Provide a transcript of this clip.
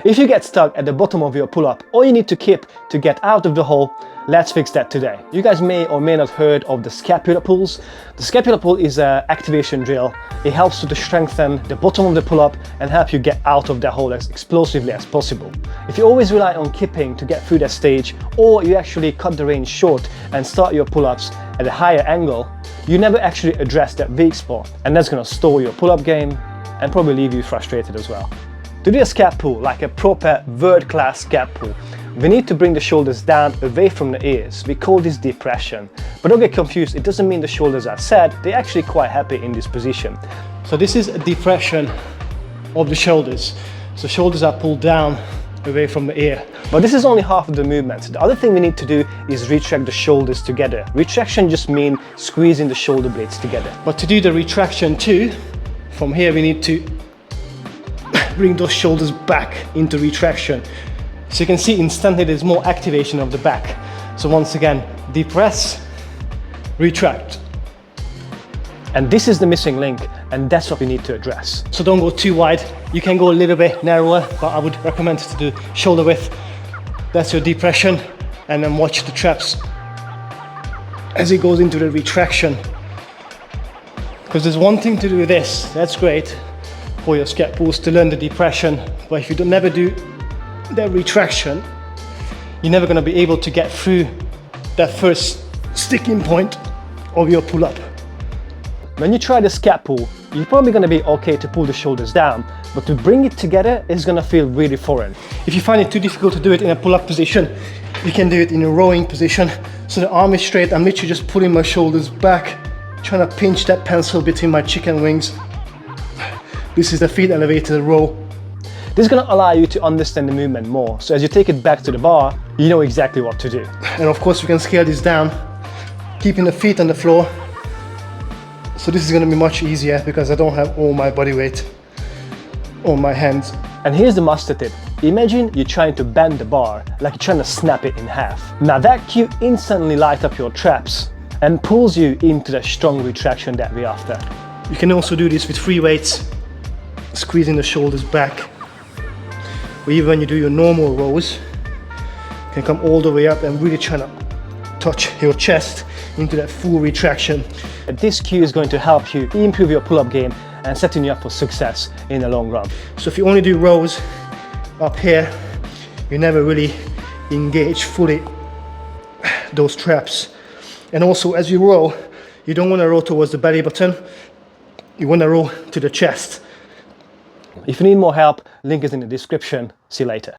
If you get stuck at the bottom of your pull-up or you need to kip to get out of the hole, let's fix that today. You guys may or may not heard of the scapular pulls. The scapular pull is an activation drill. It helps to strengthen the bottom of the pull-up and help you get out of that hole as explosively as possible. If you always rely on kipping to get through that stage, or you actually cut the range short and start your pull-ups at a higher angle, you never actually address that weak spot, and that's going to stall your pull-up game and probably leave you frustrated as well. To do a scap pull, like a proper world-class scap pull, we need to bring the shoulders down away from the ears. We call this depression. But don't get confused, it doesn't mean the shoulders are sad, they're actually quite happy in this position. So this is a depression of the shoulders. So shoulders are pulled down away from the ear. But this is only half of the movement. The other thing we need to do is retract the shoulders together. Retraction just means squeezing the shoulder blades together. But to do the retraction too, from here we need to bring those shoulders back into retraction. So you can see instantly there's more activation of the back. So once again, depress, retract. And this is the missing link, and that's what we need to address. So don't go too wide. You can go a little bit narrower, but I would recommend to do shoulder width. That's your depression, and then watch the traps as it goes into the retraction. Because there's one thing to do with this, that's great for your scap pulls to learn the depression, but if you never do that retraction, you're never going to be able to get through that first sticking point of your pull-up. When you try the scap pull, you're probably going to be okay to pull the shoulders down, but to bring it together is going to feel really foreign. If you find it too difficult to do it in a pull-up position, you can do it in a rowing position. So the arm is straight, I'm literally just pulling my shoulders back, trying to pinch that pencil between my chicken wings. This is the feet elevated row. This is going to allow you to understand the movement more. So as you take it back to the bar, you know exactly what to do. And of course we can scale this down, keeping the feet on the floor. So this is going to be much easier because I don't have all my body weight on my hands. And here's the master tip. Imagine you're trying to bend the bar, like you're trying to snap it in half. Now that cue instantly lights up your traps and pulls you into the strong retraction that we're after. You can also do this with free weights, squeezing the shoulders back. Or even when you do your normal rows, you can come all the way up and really try to touch your chest into that full retraction. This cue is going to help you improve your pull-up game and setting you up for success in the long run. So if you only do rows up here, you never really engage fully those traps. And also as you row, you don't want to row towards the belly button, you want to row to the chest. If you need more help, link is in the description. See you later.